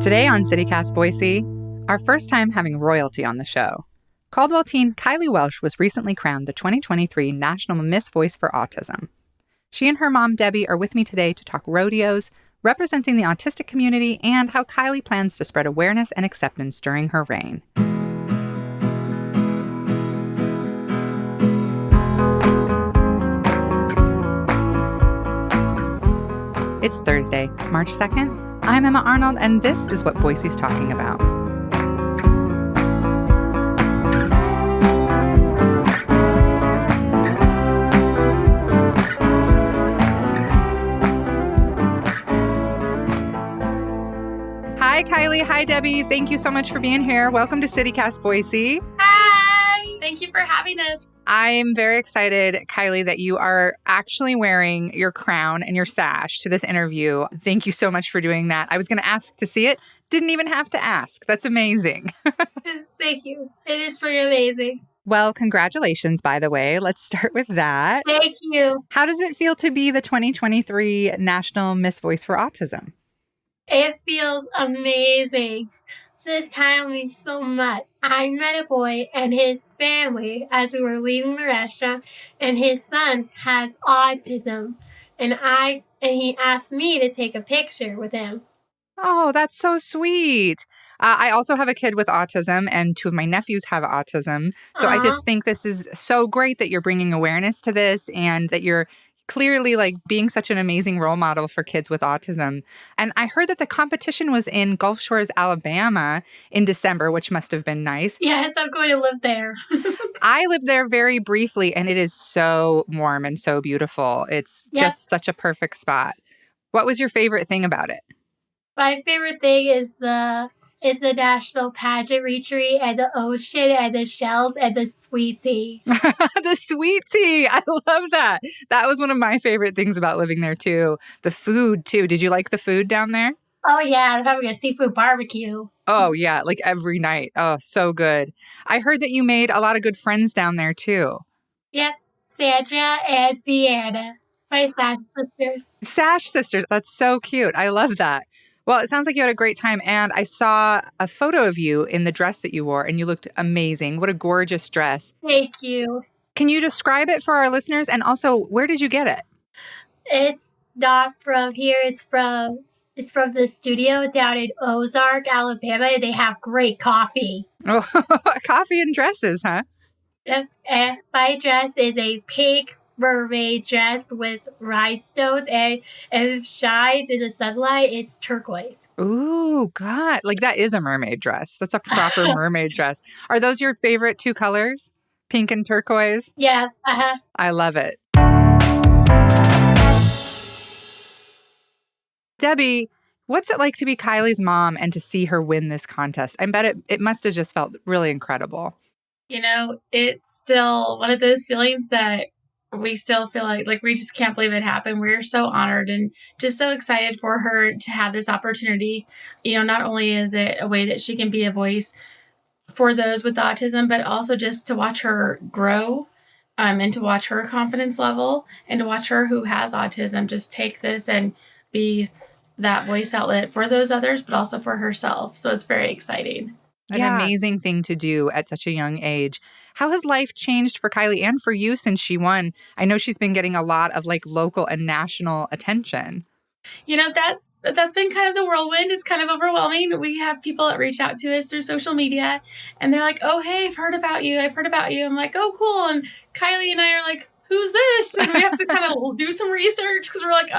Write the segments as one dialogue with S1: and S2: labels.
S1: Today on CityCast Boise, our first time having royalty on the show. Caldwell teen Kylie Welsh was recently crowned the 2023 National Miss Voice for Autism. She and her mom, Debbie, are with me today to talk rodeos, representing the autistic community, and how Kylie plans to spread awareness and acceptance during her reign. It's Thursday, March 2nd. I'm Emma Arnold, and this is what Boise's talking about. Hi, Kylie. Hi, Debbie. Thank you so much for being here. Welcome to CityCast Boise.
S2: Hi. Thank you for having us.
S1: I'm very excited, Kylie, that you are actually wearing your crown and your sash to this interview. Thank you so much for doing that. I was going to ask to see it. Didn't even have to ask. That's amazing.
S2: Thank you. It is pretty amazing.
S1: Well, congratulations, by the way. Let's start with that.
S2: Thank you.
S1: How does it feel to be the 2023 National Miss Voice for Autism?
S2: It feels amazing. This time means so much. I met a boy and his family as we were leaving the restaurant, and his son has autism. And he asked me to take a picture with him.
S1: Oh, that's so sweet. I also have a kid with autism, and two of my nephews have autism. So I just think this is so great that you're bringing awareness to this and that you're clearly being such an amazing role model for kids with autism. And I heard that the competition was in Gulf Shores, Alabama in December, which must have been nice.
S2: Yes, I'm going to live there.
S1: I lived there very briefly, and it is so warm and so beautiful. It's just such a perfect spot. What was your favorite thing about it?
S2: My favorite thing is the national pageant retreat and the ocean and the shells and the sweet tea.
S1: The sweet tea. I love that. That was one of my favorite things about living there, too. The food, too. Did you like the food down there?
S2: Oh, yeah. I'm having a seafood barbecue.
S1: Oh, yeah. Every night. Oh, so good. I heard that you made a lot of good friends down there, too.
S2: Yep. Sandra and Deanna, my Sash sisters.
S1: Sash sisters. That's so cute. I love that. Well, it sounds like you had a great time, and I saw a photo of you in the dress that you wore, and you looked amazing. What a gorgeous dress.
S2: Thank you.
S1: Can you describe it for our listeners? And also, where did you get it?
S2: It's not from here. It's from the studio down in Ozark, Alabama, and they have great coffee.
S1: Oh, coffee and dresses, huh?
S2: And my dress is a pink mermaid dress with rhinestones, and if it shines in the sunlight, it's turquoise.
S1: Ooh, God. That is a mermaid dress. That's a proper mermaid dress. Are those your favorite two colors? Pink and turquoise?
S2: Yeah.
S1: I love it. Debbie, what's it like to be Kylie's mom and to see her win this contest? I bet it must have just felt really incredible.
S3: It's still one of those feelings that we still feel like we just can't believe it happened. We're so honored and just so excited for her to have this opportunity. Not only is it a way that she can be a voice for those with autism, but also just to watch her grow and to watch her confidence level and to watch her who has autism just take this and be that voice outlet for those others, but also for herself. So it's very exciting.
S1: An amazing thing to do at such a young age. How has life changed for Kylie and for you since she won? I know she's been getting a lot of local and national attention.
S3: That's been kind of the whirlwind. It's kind of overwhelming. We have people that reach out to us through social media and they're like, oh, hey, I've heard about you. I'm like, oh, cool. And Kylie and I are like, who's this? And we have to kind of do some research because we're like,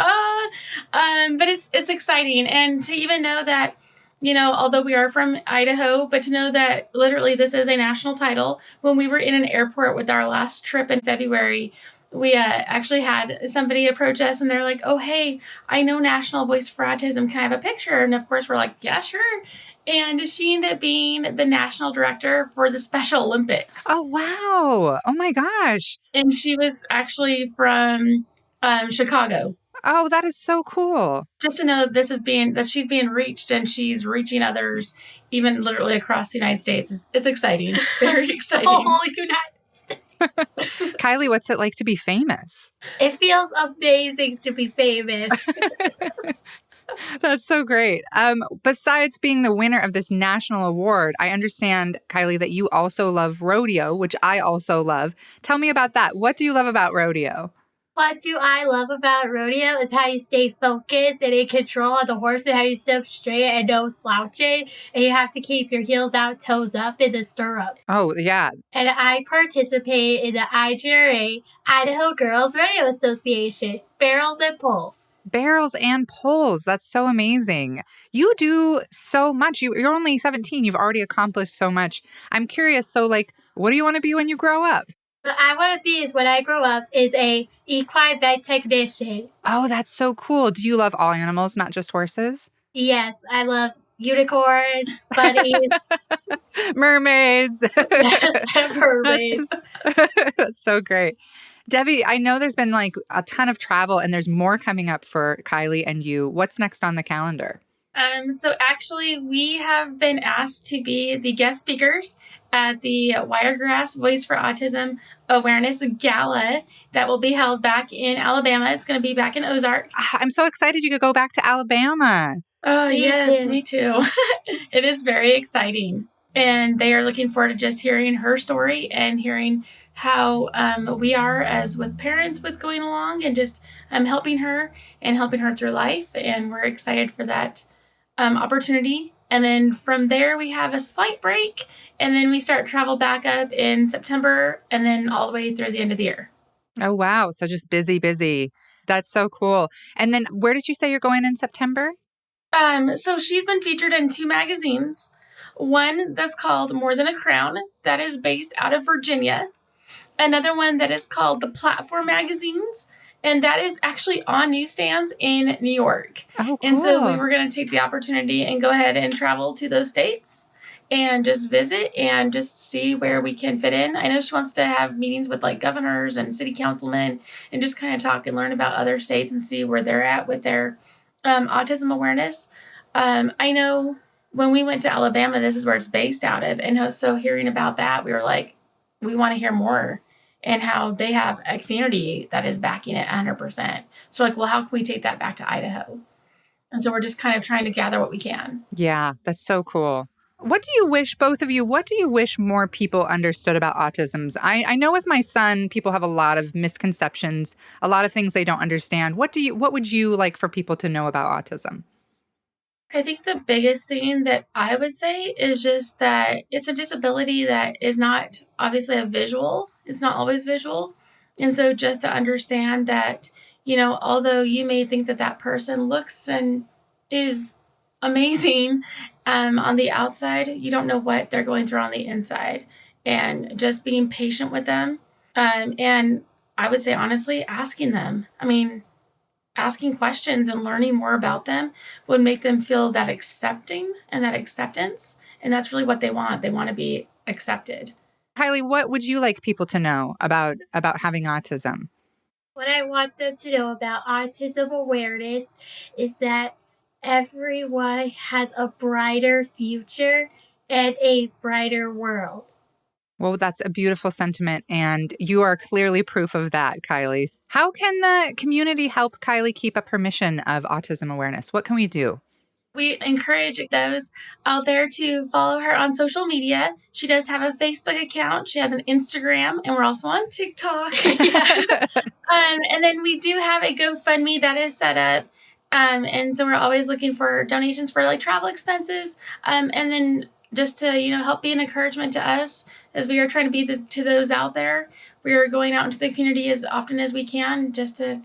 S3: but it's exciting. And to even know that, although we are from Idaho, but to know that literally this is a national title. When we were in an airport with our last trip in February, we actually had somebody approach us and they're like, oh, hey, I know National Voice for Autism. Can I have a picture? And of course, we're like, yeah, sure. And she ended up being the national director for the Special Olympics.
S1: Oh, wow. Oh, my gosh.
S3: And she was actually from Chicago.
S1: Oh, that is so cool.
S3: Just to know that she's being reached and she's reaching others, even literally across the United States. It's exciting. Very exciting.
S2: Oh, United States.
S1: Kylie, what's it like to be famous?
S2: It feels amazing to be famous.
S1: That's so great. Besides being the winner of this national award, I understand, Kylie, that you also love rodeo, which I also love. Tell me about that. What do you love about rodeo?
S2: What do I love about rodeo is how you stay focused and in control of the horse and how you sit up straight and no slouching. And you have to keep your heels out, toes up in the stirrup.
S1: Oh, yeah.
S2: And I participate in the IGRA, Idaho Girls Rodeo Association, barrels and poles.
S1: Barrels and poles. That's so amazing. You do so much. You're only 17. You've already accomplished so much. I'm curious. So, like, what do you want to be when you grow up?
S2: What I want to be is when I grow up is a equine vet technician.
S1: Oh, that's so cool. Do you love all animals, not just horses?
S2: Yes, I love unicorns, bunnies,
S1: Mermaids.
S2: and
S1: That's
S2: mermaids.
S1: that's so great. Debbie, I know there's been like a ton of travel and there's more coming up for Kylie and you. What's next on the calendar?
S3: So actually, we have been asked to be the guest speakers at the Wiregrass Voice for Autism Awareness Gala that will be held back in Alabama. It's going to be back in Ozark.
S1: I'm so excited you could go back to Alabama.
S3: Oh, yes,
S2: too.
S3: me too. It is very exciting. And they are looking forward to just hearing her story and hearing how we are as with parents with going along and just helping her and helping her through life. And we're excited for that opportunity. And then from there, we have a slight break. And then we start travel back up in September and then all the way through the end of the year.
S1: Oh, wow. So just busy, busy. That's so cool. And then where did you say you're going in September?
S3: So she's been featured in 2 magazines. One that's called More Than a Crown, that is based out of Virginia. Another one that is called the Platform Magazines, and that is actually on newsstands in New York.
S1: Oh, cool.
S3: And so we were going to take the opportunity and go ahead and travel to those states and just visit and just see where we can fit in. I know she wants to have meetings with like governors and city councilmen and just kind of talk and learn about other states and see where they're at with their autism awareness. I know when we went to Alabama, this is where it's based out of. And so hearing about that, we were like, we want to hear more and how they have a community that is backing it 100%. So like, well, how can we take that back to Idaho? And so we're just kind of trying to gather what we can.
S1: Yeah, that's so cool. What do you wish, both of you, what do you wish more people understood about autisms? I know with my son, people have a lot of misconceptions, a lot of things they don't understand. What would you like for people to know about autism?
S3: I think the biggest thing that I would say is just that it's a disability that is not obviously a visual. It's not always visual. And so just to understand that, although you may think that that person looks and is amazing on the outside, you don't know what they're going through on the inside. And just being patient with them. And I would say, honestly, asking them. Asking questions and learning more about them would make them feel that accepting and that acceptance. And that's really what they want. They want to be accepted.
S1: Kylie, what would you like people to know about having autism?
S2: What I want them to know about autism awareness is that everyone has a brighter future and a brighter world.
S1: Well, that's a beautiful sentiment, and you are clearly proof of that, Kylie. How can the community help Kylie keep up her mission of autism awareness? What can we do?
S3: We encourage those out there to follow her on social media. She does have a Facebook account. She has an Instagram, and we're also on TikTok. And then we do have a GoFundMe that is set up. And so we're always looking for donations for like travel expenses. And then just to, help be an encouragement to us as we are trying to be to those out there. We are going out into the community as often as we can just to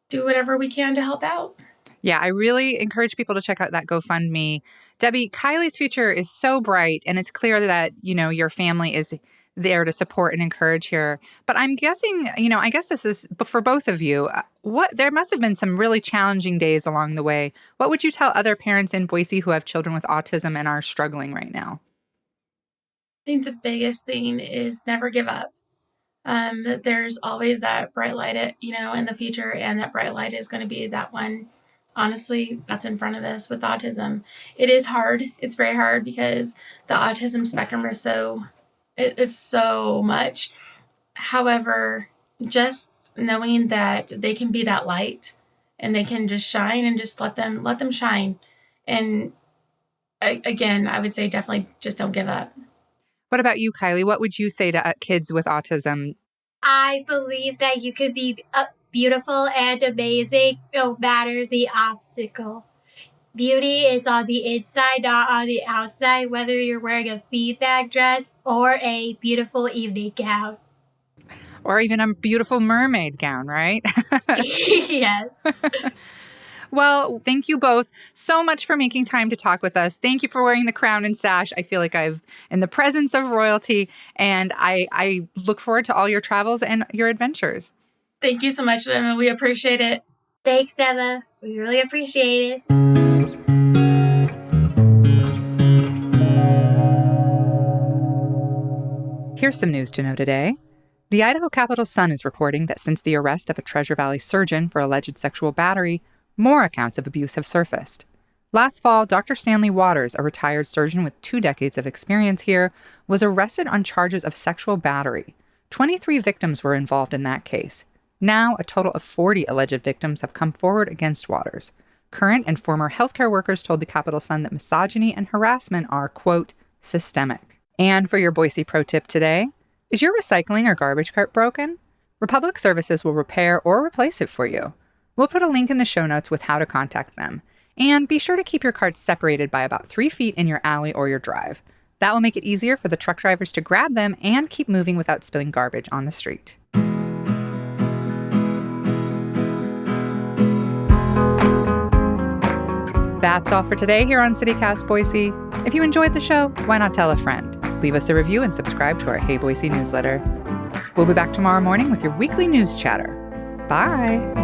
S3: do whatever we can to help out.
S1: Yeah, I really encourage people to check out that GoFundMe. Debbie, Kylie's future is so bright, and it's clear that, your family is there to support and encourage her. But I'm guessing, I guess this is for both of you. There must have been some really challenging days along the way. What would you tell other parents in Boise who have children with autism and are struggling right now?
S3: I think the biggest thing is never give up. That there's always that bright light, in the future, and that bright light is going to be that one. Honestly, that's in front of us with autism. It is hard. It's very hard because the autism spectrum is it's so much. However, just knowing that they can be that light and they can just shine, and just let them shine. And again, I would say definitely just don't give up.
S1: What about you, Kylie? What would you say to kids with autism?
S2: I believe that you could be beautiful and amazing no matter the obstacle. Beauty is on the inside, not on the outside, whether you're wearing a feedback dress or a beautiful evening gown.
S1: Or even a beautiful mermaid gown, right?
S2: Yes.
S1: Well, thank you both so much for making time to talk with us. Thank you for wearing the crown and sash. I feel like I'm in the presence of royalty, and I look forward to all your travels and your adventures.
S3: Thank you so much, Emma. We appreciate it.
S2: Thanks, Emma. We really appreciate it.
S1: Here's some news to know today. The Idaho Capital Sun is reporting that since the arrest of a Treasure Valley surgeon for alleged sexual battery, more accounts of abuse have surfaced. Last fall, Dr. Stanley Waters, a retired surgeon with 2 decades of experience here, was arrested on charges of sexual battery. 23 victims were involved in that case. Now, a total of 40 alleged victims have come forward against Waters. Current and former healthcare workers told the Capital Sun that misogyny and harassment are, quote, systemic. And for your Boise Pro Tip today, is your recycling or garbage cart broken? Republic Services will repair or replace it for you. We'll put a link in the show notes with how to contact them. And be sure to keep your carts separated by about 3 feet in your alley or your drive. That will make it easier for the truck drivers to grab them and keep moving without spilling garbage on the street. That's all for today here on CityCast Boise. If you enjoyed the show, why not tell a friend? Leave us a review and subscribe to our Hey Boise newsletter. We'll be back tomorrow morning with your weekly news chatter. Bye!